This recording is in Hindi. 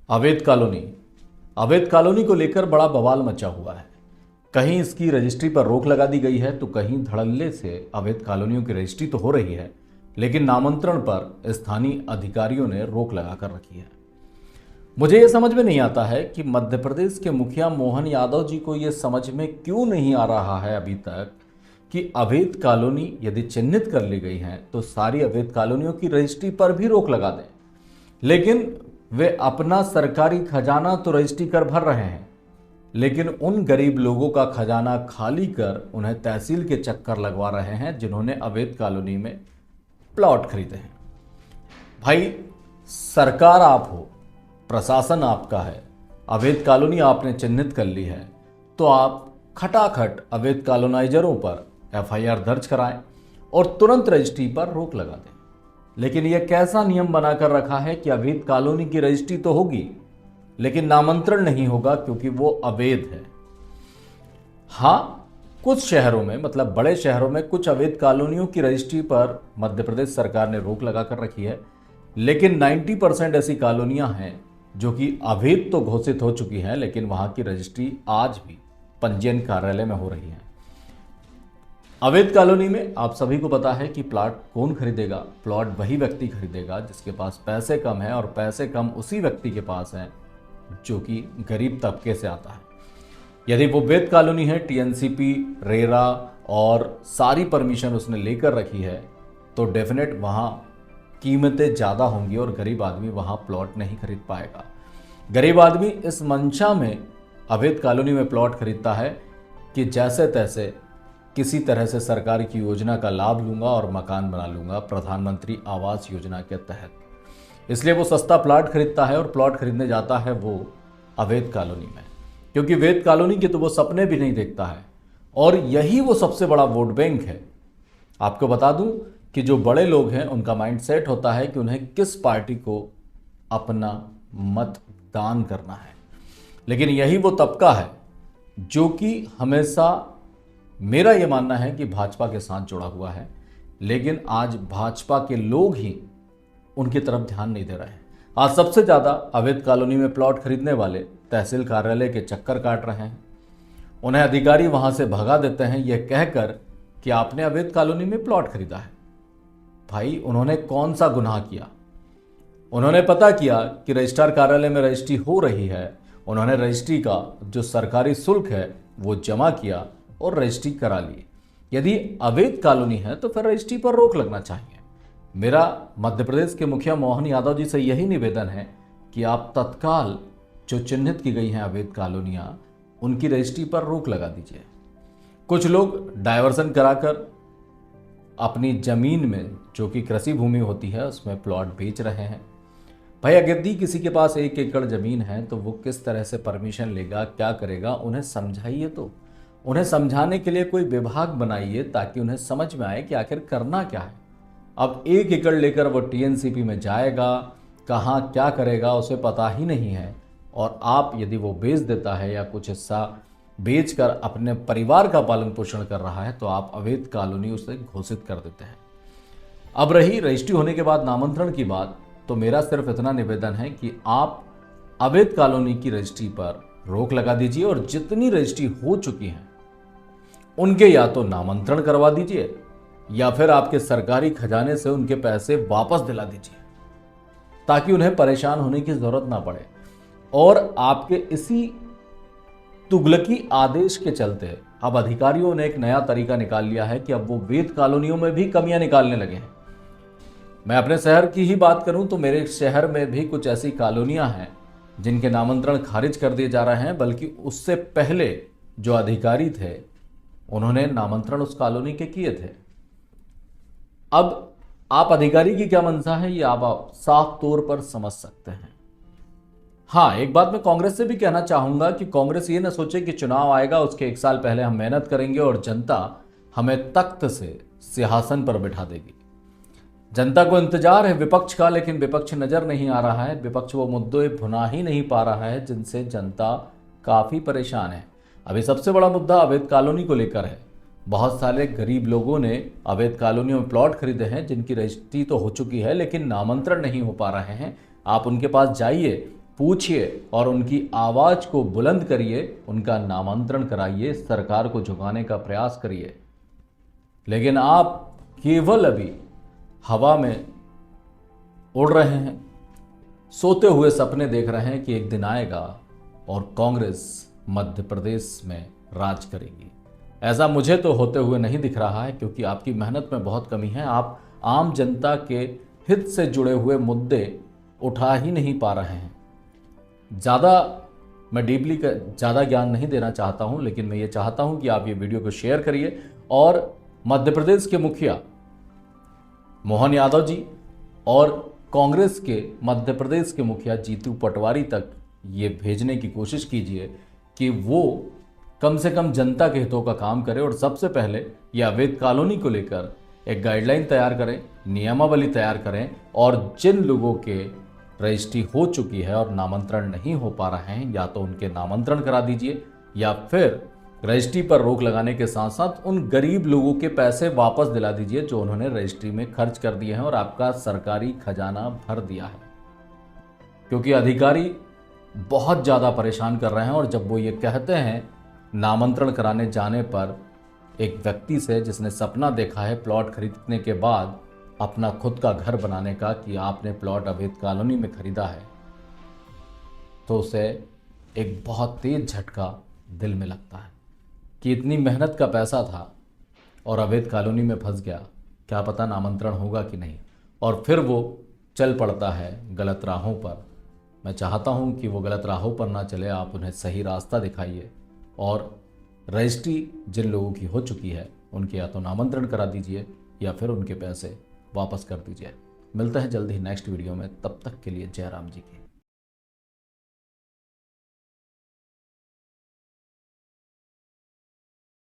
अवैध कॉलोनी को लेकर बड़ा बवाल मचा हुआ है। कहीं इसकी रजिस्ट्री पर रोक लगा दी गई है तो कहीं धड़ल्ले से अवैध कॉलोनियों की रजिस्ट्री तो हो रही है, लेकिन नामांतरण पर स्थानीय अधिकारियों ने रोक लगा कर रखी है। मुझे ये समझ में नहीं आता है कि मध्य प्रदेश के मुखिया मोहन यादव जी को ये समझ में क्यों नहीं आ रहा है अभी तक कि अवैध कॉलोनी यदि चिन्हित कर ली गई है तो सारी अवैध कॉलोनियों की रजिस्ट्री पर भी रोक लगा दें। लेकिन वे अपना सरकारी खजाना तो रजिस्ट्री कर भर रहे हैं, लेकिन उन गरीब लोगों का खजाना खाली कर उन्हें तहसील के चक्कर लगवा रहे हैं जिन्होंने अवैध कॉलोनी में प्लॉट खरीदे हैं। भाई, सरकार आप हो, प्रशासन आपका है, अवैध कॉलोनी आपने चिन्हित कर ली है तो आप खटाखट अवैध कॉलोनाइजरों पर एफआईआर दर्ज कराएं और तुरंत रजिस्ट्री पर रोक लगा दें। लेकिन यह कैसा नियम बनाकर रखा है कि अवैध कॉलोनी की रजिस्ट्री तो होगी लेकिन नामांतरण नहीं होगा क्योंकि वो अवैध है। हाँ, कुछ शहरों में, मतलब बड़े शहरों में, कुछ अवैध कॉलोनियों की रजिस्ट्री पर मध्य प्रदेश सरकार ने रोक लगा कर रखी है, लेकिन 90% ऐसी कॉलोनियां हैं जो कि अवैध तो घोषित हो चुकी हैं लेकिन वहां की रजिस्ट्री आज भी पंजीयन कार्यालय में हो रही है। अवैध कॉलोनी में आप सभी को पता है कि प्लॉट कौन खरीदेगा? प्लॉट वही व्यक्ति खरीदेगा जिसके पास पैसे कम है, और पैसे कम उसी व्यक्ति के पास हैं जो कि गरीब तबके से आता है। यदि वो वैध कॉलोनी है, टीएनसीपी, रेरा और सारी परमिशन उसने लेकर रखी है तो डेफिनेट वहाँ कीमतें ज़्यादा होंगी और गरीब आदमी वहाँ प्लॉट नहीं खरीद पाएगा। गरीब आदमी इस मंशा में अवैध कॉलोनी में प्लॉट खरीदता है कि जैसे तैसे किसी तरह से सरकार की योजना का लाभ लूंगा और मकान बना लूंगा प्रधानमंत्री आवास योजना के तहत। इसलिए वो सस्ता प्लॉट खरीदता है और प्लॉट खरीदने जाता है वो अवैध कॉलोनी में, क्योंकि वैध कॉलोनी के तो वो सपने भी नहीं देखता है और यही वो सबसे बड़ा वोट बैंक है। आपको बता दूं कि जो बड़े लोग हैं उनका माइंड सेट होता है कि उन्हें किस पार्टी को अपना मतदान करना है, लेकिन यही वो तबका है जो कि हमेशा, मेरा ये मानना है कि भाजपा के साथ जुड़ा हुआ है, लेकिन आज भाजपा के लोग ही उनकी तरफ ध्यान नहीं दे रहे हैं। आज सबसे ज़्यादा अवैध कॉलोनी में प्लॉट खरीदने वाले तहसील कार्यालय के चक्कर काट रहे हैं। उन्हें अधिकारी वहां से भगा देते हैं यह कहकर कि आपने अवैध कॉलोनी में प्लॉट खरीदा है। भाई, उन्होंने कौन सा गुनाह किया? उन्होंने पता किया कि रजिस्ट्रार कार्यालय में रजिस्ट्री हो रही है, उन्होंने रजिस्ट्री का जो सरकारी शुल्क है वो जमा किया और रजिस्ट्री करा ली। यदि अवैध कॉलोनी है तो फिर रजिस्ट्री पर रोक लगना चाहिए। मेरा मध्य प्रदेश के मुखिया मोहन यादव जी से यही निवेदन है कि आप तत्काल जो चिन्हित की गई हैं अवैध कॉलोनियां, उनकी रजिस्ट्री पर रोक लगा दीजिए। कुछ लोग डायवर्सन कराकर अपनी जमीन में, जो कि कृषि भूमि होती है, उसमें प्लॉट बेच रहे हैं। भाई, यदि किसी के पास 1 एकड़ जमीन है तो वो किस तरह से परमिशन लेगा, क्या करेगा, उन्हें समझाइए। तो उन्हें समझाने के लिए कोई विभाग बनाइए ताकि उन्हें समझ में आए कि आखिर करना क्या है। अब 1 एकड़ लेकर वो टीएनसीपी में जाएगा, कहाँ क्या करेगा उसे पता ही नहीं है, और आप यदि वो बेच देता है या कुछ हिस्सा बेचकर अपने परिवार का पालन पोषण कर रहा है तो आप अवैध कॉलोनी उसे घोषित कर देते हैं। अब रही रजिस्ट्री होने के बाद नामांतरण की बात, तो मेरा सिर्फ इतना निवेदन है कि आप अवैध कॉलोनी की रजिस्ट्री पर रोक लगा दीजिए और जितनी रजिस्ट्री हो चुकी हैं उनके या तो नामांतरण करवा दीजिए या फिर आपके सरकारी खजाने से उनके पैसे वापस दिला दीजिए ताकि उन्हें परेशान होने की जरूरत ना पड़े। और आपके इसी तुगलकी आदेश के चलते अब अधिकारियों ने एक नया तरीका निकाल लिया है कि अब वो वैध कॉलोनियों में भी कमियां निकालने लगे हैं। मैं अपने शहर की ही बात करूं तो मेरे शहर में भी कुछ ऐसी कॉलोनियां हैं जिनके नामांतरण खारिज कर दिए जा रहे हैं, बल्कि उससे पहले जो अधिकारी थे उन्होंने नामांतरण उस कॉलोनी के किए थे। अब आप अधिकारी की क्या मंशा है ये आप साफ तौर पर समझ सकते हैं। हाँ, एक बात मैं कांग्रेस से भी कहना चाहूंगा कि कांग्रेस ये ना सोचे कि चुनाव आएगा उसके 1 साल पहले हम मेहनत करेंगे और जनता हमें तख्त से सिंहासन पर बिठा देगी। जनता को इंतजार है विपक्ष का, लेकिन विपक्ष नजर नहीं आ रहा है। विपक्ष वो मुद्दे भुना ही नहीं पा रहा है जिनसे जनता काफी परेशान है। अभी सबसे बड़ा मुद्दा अवैध कॉलोनी को लेकर है। बहुत सारे गरीब लोगों ने अवैध कॉलोनियों में प्लॉट खरीदे हैं जिनकी रजिस्ट्री तो हो चुकी है लेकिन नामांतरण नहीं हो पा रहे हैं। आप उनके पास जाइए पूछिए और उनकी आवाज को बुलंद करिए, उनका नामांतरण कराइए, सरकार को झुकाने का प्रयास करिए। लेकिन आप केवल अभी हवा में उड़ रहे हैं, सोते हुए सपने देख रहे हैं कि एक दिन आएगा और कांग्रेस मध्य प्रदेश में राज करेगी। ऐसा मुझे तो होते हुए नहीं दिख रहा है, क्योंकि आपकी मेहनत में बहुत कमी है। आप आम जनता के हित से जुड़े हुए मुद्दे उठा ही नहीं पा रहे हैं। मैं डीपली ज़्यादा ज्ञान नहीं देना चाहता हूं, लेकिन मैं ये चाहता हूं कि आप ये वीडियो को शेयर करिए और मध्य प्रदेश के मुखिया मोहन यादव जी और कांग्रेस के मध्य प्रदेश के मुखिया जीतू पटवारी तक ये भेजने की कोशिश कीजिए कि वो कम से कम जनता के हितों का काम करें और सबसे पहले ये अवैध कॉलोनी को लेकर एक गाइडलाइन तैयार करें, नियमावली तैयार करें और जिन लोगों के रजिस्ट्री हो चुकी है और नामांतरण नहीं हो पा रहे हैं, या तो उनके नामांतरण करा दीजिए या फिर रजिस्ट्री पर रोक लगाने के साथ साथ उन गरीब लोगों के पैसे वापस दिला दीजिए जो उन्होंने रजिस्ट्री में खर्च कर दिए हैं और आपका सरकारी खजाना भर दिया है। क्योंकि अधिकारी बहुत ज़्यादा परेशान कर रहे हैं और जब वो ये कहते हैं नामांतरण कराने जाने पर एक व्यक्ति से जिसने सपना देखा है प्लॉट खरीदने के बाद अपना खुद का घर बनाने का कि आपने प्लॉट अवैध कॉलोनी में खरीदा है, तो उसे एक बहुत तेज झटका दिल में लगता है कि इतनी मेहनत का पैसा था और अवैध कॉलोनी में फंस गया, क्या पता नामांतरण होगा कि नहीं, और फिर वो चल पड़ता है गलत राहों पर। मैं चाहता हूं कि वो गलत राहों पर ना चले, आप उन्हें सही रास्ता दिखाइए और रजिस्ट्री जिन लोगों की हो चुकी है उनके या तो नामांतरण करा दीजिए या फिर उनके पैसे वापस कर दीजिए। मिलते हैं जल्द ही नेक्स्ट वीडियो में, तब तक के लिए जय राम जी की।